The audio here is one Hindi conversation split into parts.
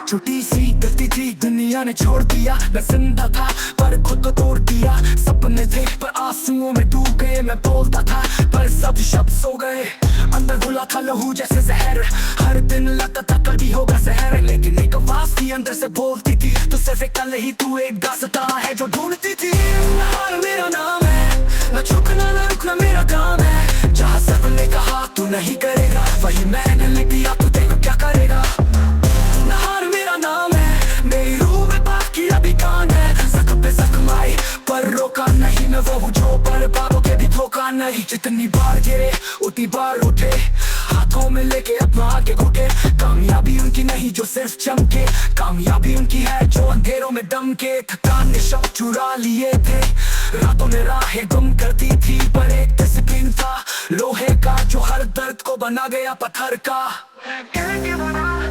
छोटी सी गलती थी, दुनिया ने छोड़ दिया। मैं जिंदा था पर खुद को तोड़ दिया। सपने थे पर आंसुओं में डूब गए। मैं बोलता था पर सब शब्द सो गए। अंदर घुला था लहू जैसे जहर। हर दिन लगता था कल भी होगा सहर, लेकिन एक आवाज थी अंदर से बोलती थी, तू सिर्फ एक कल ही, तू एक दास्तां है जो ढूंढती थी। हार मेरा नाम है, न झुकना न रुकना मेरा काम है। जहाँ सबने कहा तू नहीं करेगा, वही मैंने लिख दिया, तू देखो क्या करेगा। नहार मेरा नाम है, मेरी रूह में बाकी अभी कान है। जख्म पे जख्म आई पर रोका नहीं। मैं वो हूँ जो पर बाबों के भी धोखा नहीं। जितनी बार गिरे उतनी बार उठे, हाथों में लेके अपना आगे घुटे। कामयाबी उनकी नहीं जो सिर्फ चमके, कामयाबी उनकी है जो अंधेरों में दम के। थकान ने शब्द चुरा लिए थे, रातों में राहें गुम करती थी, पर एक डिसिप्लिन था लोहे का जो हर दर्द को बना गया पत्थर का।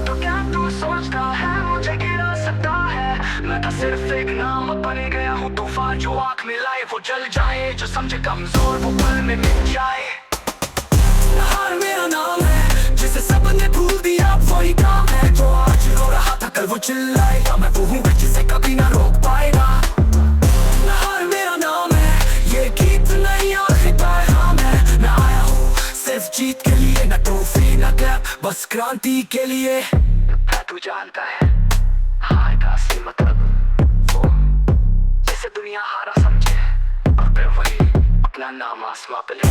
तो क्या तू सोचता है मुझे गिरा सकता है? मैं तो सिर्फ एक नाम बन गया हूँ तूफान, जो आँख में लाए वो जल जाए, जो समझे कमजोर वो पल में मिट जाए। हार मेरा नाम है, जिसे सबने भूल दिया वही काम है। जो आज रो रहा था कल वो चिल्लाएगा, मैं वो हूँ जिसे कभी ना रोक पाएगा। हार मेरा नाम है, ये गीत नहीं आखिरी पैगाम है। मैं आया हूँ सिर्फ जीत के लिए, न ट्रॉफी न क्लैप, बस क्रांति के लिए। तू जानता है हार का असली मतलब, वो जिसे दुनिया हारा समझे और फिर वही अपना नाम आसमां पे ले।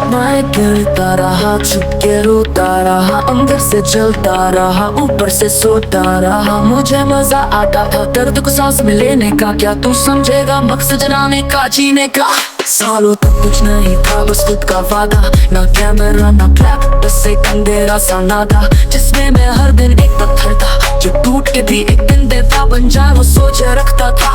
मैं गिरता रहा, छुप के रोता रहा, अंदर से जलता रहा, ऊपर से सोता रहा। मुझे मजा आता था दर्द को सांस में लेने का, क्या तू समझेगा मकसद जनाने का, जीने का। सालों तक कुछ नहीं था बस खुद का वादा, ना कैमरा ना क्लैप, बस एक अंधेरा सा नादा, जिसमें मैं हर दिन एक पत्थर था जो टूट के भी एक दिन देवता बन जाए वो सोचे रखता था।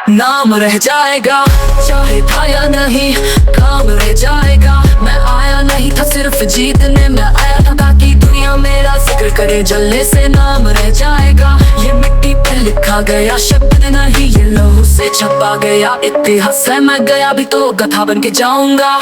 नाम रह जाएगा चाहे था या नहीं, काम रह जाएगा। मैं आया नहीं था सिर्फ जीतने, मैं आया था ताकि दुनिया मेरा जिक्र करे। जलने से नाम रह जाएगा, ये मिट्टी पे लिखा गया शब्द नहीं, ये लहू से छपा गया इतिहास है। मैं गया भी तो गधा बन के जाऊंगा।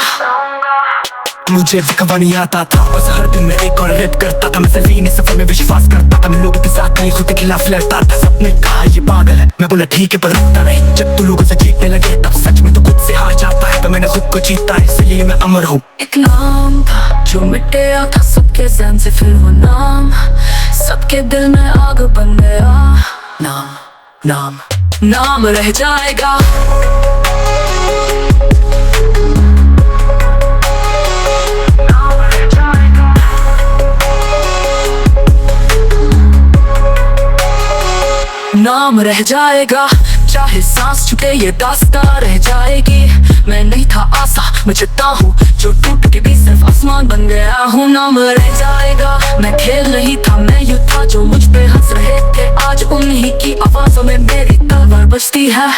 मुझे फिक्र नहीं आता था, बस हर दिन मैं एक और रेप करता था। मैं सलीने सफर में विश्वास करता था, मैं लोगों के साथ नहीं खुद के खिलाफ लड़ता था। सबने कहा ये पागल है, मैं बोला ठीक है पर रुकता नहीं। जब तू लोगों से जीतने लगे तब सच में तो खुद से हार जाता है, तो मैंने खुद को जीता है इसलिए मैं अमर हूँ। एक नाम था जो मिट गया था सबके ज़हन से, फिर वो नाम सबके दिल में आग बन गया। नाम नाम नाम रह जाएगा। नाम रह जाएगा, चाहे सांस छूटे ये दास्तां रह जाएगी। मैं नहीं था आसा मैं चित्ता हूँ जो टूट के भी सिर्फ आसमान बन गया हूँ। नाम रह जाएगा, मैं खेल नहीं था मैं युद्ध था, जो मुझ पे हंस रहे थे आज उन्हीं की आवाजों में मेरी तलवार बजती है।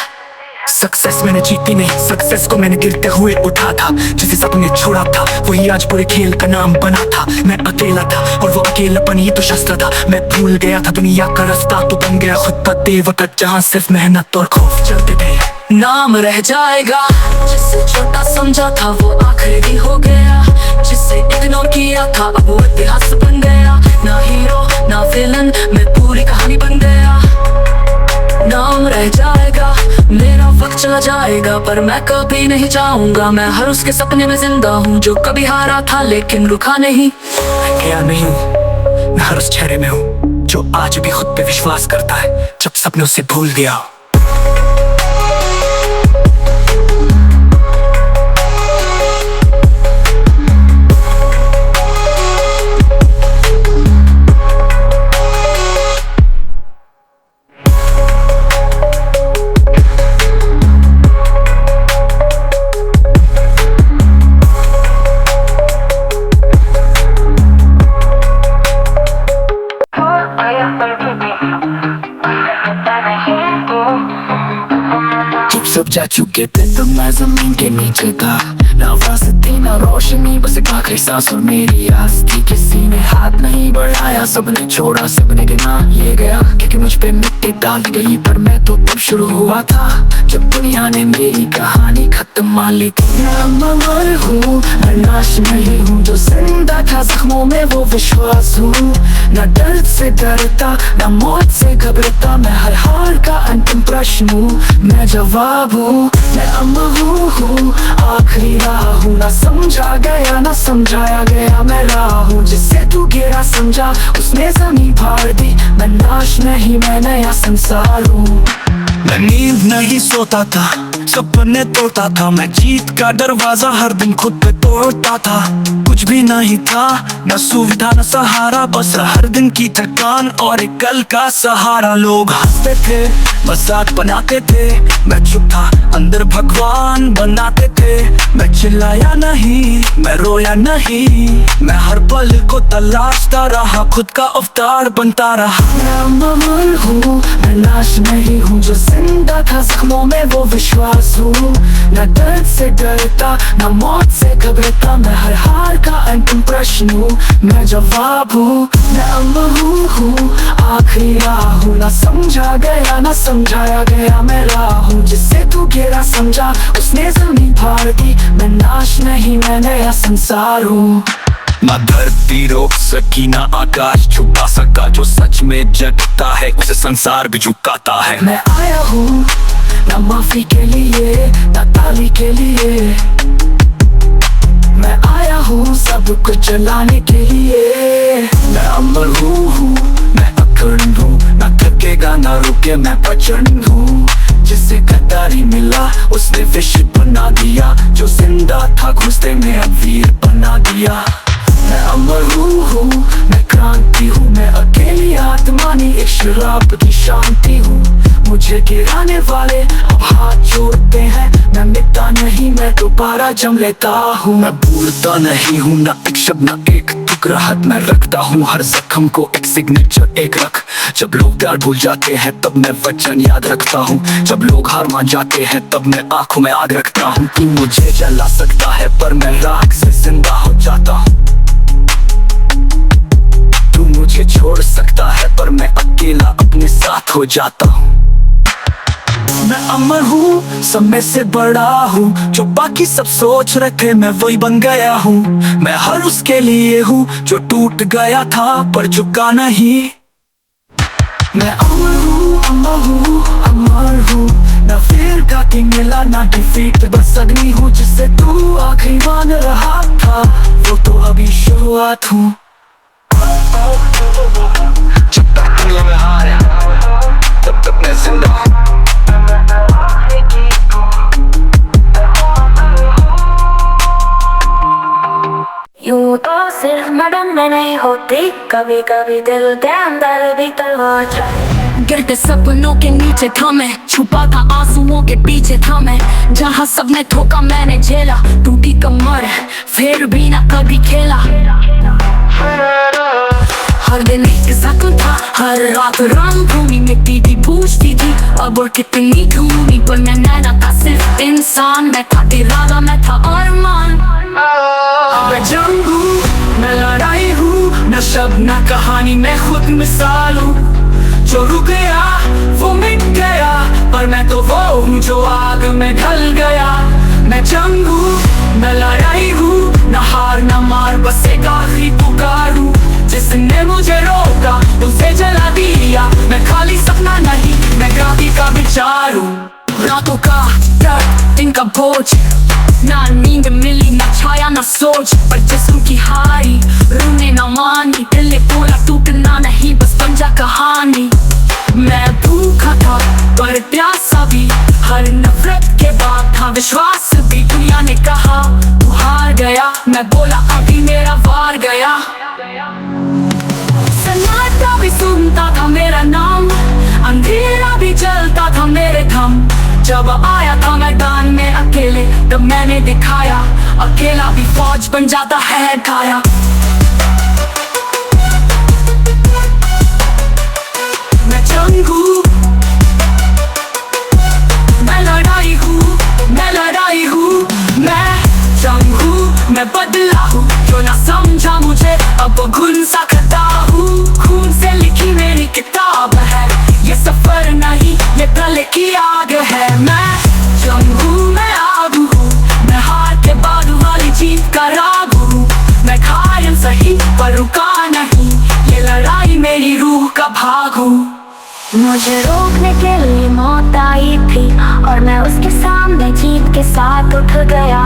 सक्सेस मैंने जीती नहीं, सक्सेस को मैंने गिरते हुए उठा था। जिसे सबने छोड़ा था वही आज पूरे खेल का नाम बना था। मैं अकेला था और वो अकेलापन ही तो शस्त्र था। मैं भूल गया था दुनिया का रास्ता, तो बन गया खुद का देवकट, जहाँ सिर्फ मेहनत और खौफ चलते थे। नाम रह जाएगा, जिसे छोटा समझा था वो आखिरी भी हो गया, जिसे इग्नोर किया था अब वो इतिहास बन गया। ना हीरो ना विलन मैं पूरी कहानी बन गया। नाम रह जाएगा, मेरा वक्त चला जाएगा पर मैं कभी नहीं जाऊंगा। मैं हर उसके सपने में जिंदा हूँ जो कभी हारा था लेकिन रुका नहीं। गया नहीं हूँ, मैं हर उस चेहरे में हूँ जो आज भी खुद पे विश्वास करता है जब सबने उसे भूल दिया। जा चुके थे तब मैं जमीन के नीचे था। ना वास्ती ना रोशनी, बस एक आखिरी सांस और मेरी आस थी। किसी ने हाथ नहीं बढ़ाया, सबने छोड़ा, सबने गिना ये गया क्योंकि मुझ पे मिट्टी डाल गई। पर मैं तो तब शुरू हुआ था जब दुनिया ने मेरी कहानी खत्म मान ली थी। मैं अमर हूँ, मैं नाश नहीं हूँ, जो जिंदा था जख्मों में वो विश्वास हूँ। ना दर्द से डरता, ना मौत से घबराता, मैं हर हार का अंतिम प्रश्न हूँ। मैं जवाब हूँ, मैं अमर हूँ, आखिरी राह हूँ। ना समझा गया ना समझाया गया, मैं राह हूँ। जिससे तू गिरा समझा उसने जमीन फाड़ दी। मैं नाश नहीं, मैं नया संसार हूँ। मैं नींद नहीं सोता था, सपने तोड़ता था, मैं जीत का दरवाजा हर दिन खुद पे तोड़ता था। कुछ भी नहीं था, न सुविधा न सहारा, बस हर दिन की थकान और एक कल का सहारा। लोग हंसते थे, मजाक बनाते थे, मैं चुप था, अंदर भगवान बनाते थे। मैं चिल्लाया नहीं, मैं रोया नहीं, मैं हर पल को तलाशता रहा, खुद का अवतार बनता रहा। मैं अमर हूँ, मैं नाश नहीं हूँ, जो जिंदा था जख्मों में वो विश्वास हूँ। न दर्द से डरता, न मौत से घबराता, मैं हर हार का अंतिम प्रश्न हूँ। मैं जवाब हूँ, मैं अमर हूँ, आखिरी राह हूँ। ना समझा गया ना समझाया गया, मैं राह हूँ। जिससे तू गिरा समझा उसने जमीन फाड़ दी। मैं नाश नहीं, मैं नया संसार हूँ। ना धरती रोक सकी ना आकाश छुपा सका, जो सच में जगता है उसे संसार भी झुकाता है। मैं आया हूँ ना माफी के लिए ना ताली के लिए, मैं आया हूँ सब कुछ चलाने के लिए। मैं अमर हूँ, मैं अखंड हूँ, ना थकेगा ना रुके, मैं प्रचंड हूँ। जिसे गद्दारी मिला उसने विश्व बना दिया, जो जिंदा था घुसते में अब वीर बना दिया। मैं अमर हूँ, मैं क्रांति हूँ, मैं अकेली आत्मा नहीं एक शराब की शांति हूँ। मुझे गिराने वाले अब हाथ जोड़ते हैं, मैं मिटता नहीं, मैं दोबारा जम लेता हूँ। मैं भूलता नहीं हूँ, ना एक शब्द ना एक टुकड़ा हाथ मैं रखता हूँ। हर जख्म को एक सिग्नेचर एक रख, जब लोग प्यार भूल जाते हैं तब मैं वचन याद रखता हूँ। जब लोग हार मान जाते हैं तब मैं आंखों में आग रखता हूँ। तू मुझे जला सकता है पर मैं राख से जिंदा हो जाता हूँ। तू मुझे छोड़ सकता है पर मैं अकेला अपने साथ हो जाता हूँ। मैं अमर हूँ, समय से बड़ा हूँ, जो बाकी सब सोच रहे थे मैं वही बन गया हूँ। मैं हर उसके लिए हूँ जो टूट गया था पर झुका नहीं। मैं अमर हूँ, अमर हूँ, अमर हूँ, ना फेर का किंग मिला ना डिफीट, बस अग्नि हूँ जिससे तू आखिरी मान रहा था। वो तो अभी शुरुआत हूँ। जब तक दुनिया में हारे तब तक मैं जिंदा हूँ। यूं तो सिर्फ मदन में नहीं होती, कभी कभी दिल के अंदर भी तलवार चलती। गिरते सपनों के नीचे था मैं, छुपा था आंसुओं के पीछे था मैं। जहाँ सबने ठोका मैंने झेला, टूटी कमर फिर भी ना कभी खेला। हर दिन एक जख्म था, हर रात रंग भूमि मिट्टी भी पूछती थी अब और कितनी घूमी। पर मैं नैना था सिर्फ इंसान, मैं था इरादा, मैं था अरमान। मैं जंग हूँ, मैं लड़ाई हूँ, न शब्द न कहानी, मैं खुद मिसाल हूँ। जो रुक गया वो मिट गया, पर मैं तो वो हूँ जो आग में ढल गया। मैं जंग हूँ, मैं लड़ाई हूँ, न हार न मार, बस एक आखिरी पुकार हूँ। जिसने मुझे रोका उसे जला दिया, मैं खाली सपना नहीं, मैं क्रांति का विचार हूँ। रातों का दर्द, दिन का बोझ, ना नींद मिली ना छाया ना सोच, पर जिस्म की हारी रूह ने ना मानी। दिल ने बोला टूटना नहीं, बस बन जा कहानी। मैं भूखा था पर प्यासा भी, हर नफरत के बाद था विश्वास भी। दुनिया ने कहा तू हार गया, मैं बोला अभी मेरा वार गया। सन्नाटा भी सुनता था मेरा नाम, अंधेरा भी जलता था मेरे थम। जब आया था मैदान में अकेले तब मैंने दिखाया, अकेला भी फौज बन जाता है काया। मैं जंग हूँ, मैं लड़ाई हूँ, पर रुका नहीं, ये लड़ाई मेरी रूह का भाग हूँ। मुझे रोकने के लिए मौत आई थी और मैं उसके सामने जीत के साथ उठ गया।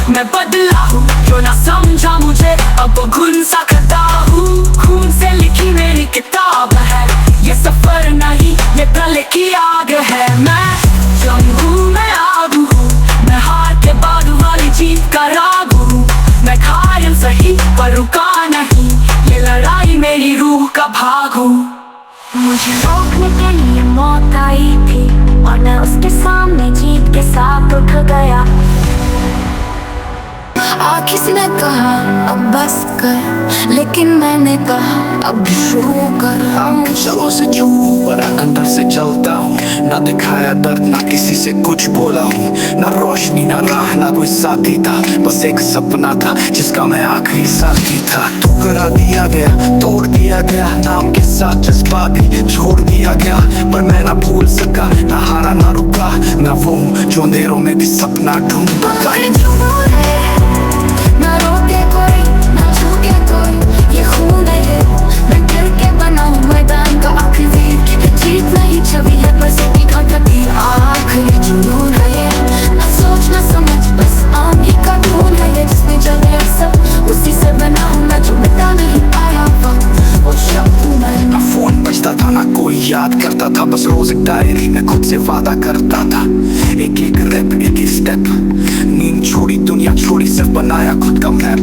मैं बदला हूँ, जो ना समझा मुझे अब खून सा करता हूँ। खून से लिखी मेरी किताब है, ये सफर नहीं ये प्रलय की आग है। मैं जंग हूँ, मैं आग हूँ, मैं हार के बाद वाली जीत का राग हूँ। मैं घायल सही पर रुका नहीं, ये लड़ाई मेरी रूह का भाग हूँ। मुझे रोकने के लिए मौत आई थी और मैं उसके सामने जीत के साथ उठ गया। किसी ने कहा अब बस कर, लेकिन मैंने कहा अब भी शुरू कर। चलो से चूप पर अंदर से चलता हूँ, ना दिखाया दर्द ना किसी से कुछ बोला हूँ। ना रोशनी ना राह ना कोई साथी था, बस एक सपना था जिसका मैं आखिरी साथी था। ठुकरा दिया गया, तोड़ दिया गया, नाम के साथ जज्बा भी छोड़ दिया गया। पर मैं ना भूल सका, ना हारा ना रुका, मैं वो हूँ जो अंधेरों में भी सपना ढूंढता। ना रोके कोई, ना झुके कोई, ये खून है। मैं गिर के बना हूँ मैदान का आखिरी, जीत नहीं छवि है बस एक घटती आखिरी जुनून है ये। ना सोच ना समझ बस आम ही का धूल है ये, जिसमें जले सब उसी से बना हूँ मैं, जो मिटा नहीं पाया वक्त वो शब्द हूँ मैं। ना फोन बजता था ना कोई याद करता था, बस रोज एक डायरी में खुद से वादा करता था। एक एक रैप एक एक स्टेप, नींद छोड़ी दुनिया छोड़ी, सिर्फ बनाया खुद का मैप।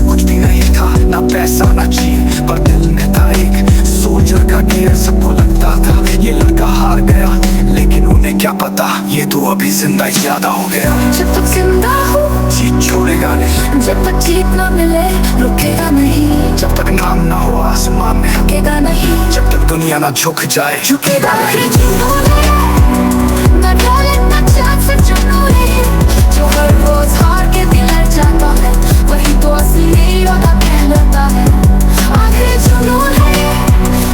कुछ भी नहीं था, ना पैसा ना चीज, पर दिल में था एक सोल्जर का ढेर। सबको लगता था ये लड़का हार गया, लेकिन उन्हें क्या पता ये तो अभी जिंदा ज्यादा हो गया। जब तक जिंदा हूँ जीत छोड़ेगा नहीं, जब तक जीत न मिले रुकेगा नहीं। जब तक नाम ना हो आसमान में रुकेगा नहीं, जब तक दुनिया ना झुक जाए झुकेगा नहीं। जुनून है ना डाले ना चाँद से, जुनून है जो हर रोज हार के दिल जाता है, वही तो असली योद्धा कहलाता है। आखिर जुनून है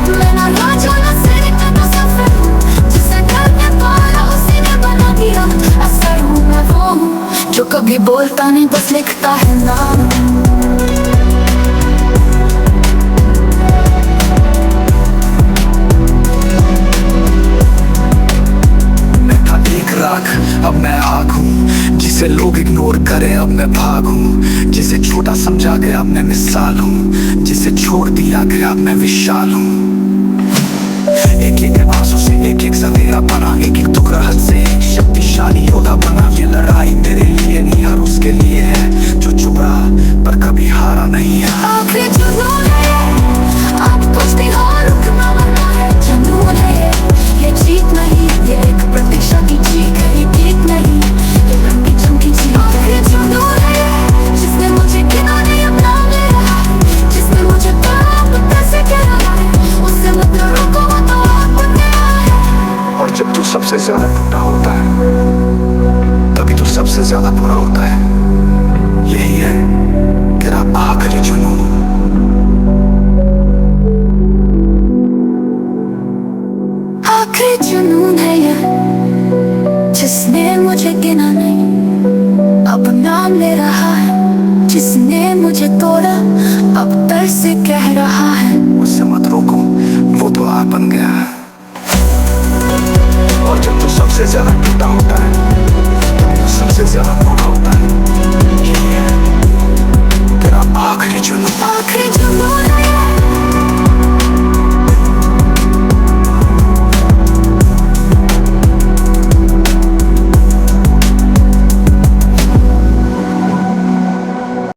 मैं ना राजा ना सैनिक ना सफर हूँ, जिसे करने पाया उसी ने बना दिया असर हूँ। मैं वो हूँ जो कभी बोलता नहीं बस लिखता है नाम। अब मैं आग हूँ, जिसे लोग इग्नोर करें अब मैं भाग हूँ। जिसे छोटा समझा गया अब मैं मिसाल हूँ, जिसे छोड़ दिया गया अब मैं विशाल हूँ। एक एक आंसू से एक एक सवेरा बना, एक एक टुकड़ा हद से एक शक्तिशाली योद्धा बना। ये लड़ाई मेरे लिए नहीं हर उसके लिए है जो चुप रहा पर कभी हारा नहीं है। आखिर जुनून है आप कुछ भी हो रुकना मना है। जुनून है ये जीत नहीं, ये एक प्रतीक्षा की चीख है, ये जीत नहीं ये लंबी चमकी चीख। आखिर जुनून है जिसने मुझे किनारे अपना ले रहा है, जिसने मुझे कैसे कह रहा है, उससे मत रोको वो तो आप बन गया है। और जब तू सबसे ज्यादा टूटा होता है तभी तो सबसे ज्यादा बुरा होता है। यही है तेरा आखिरी जुनून। आखिरी जुनून है ये जिसने मुझे गिना नहीं, अब नाम ले रहा है। जिसने मुझे तोड़ा अब दर्द से कह रहा है, उससे मत रोको वो तो आप बन गया है। और जब तू सबसे ज्यादा टूटा होता है तभी तो सबसे ज्यादा बुरा होता है।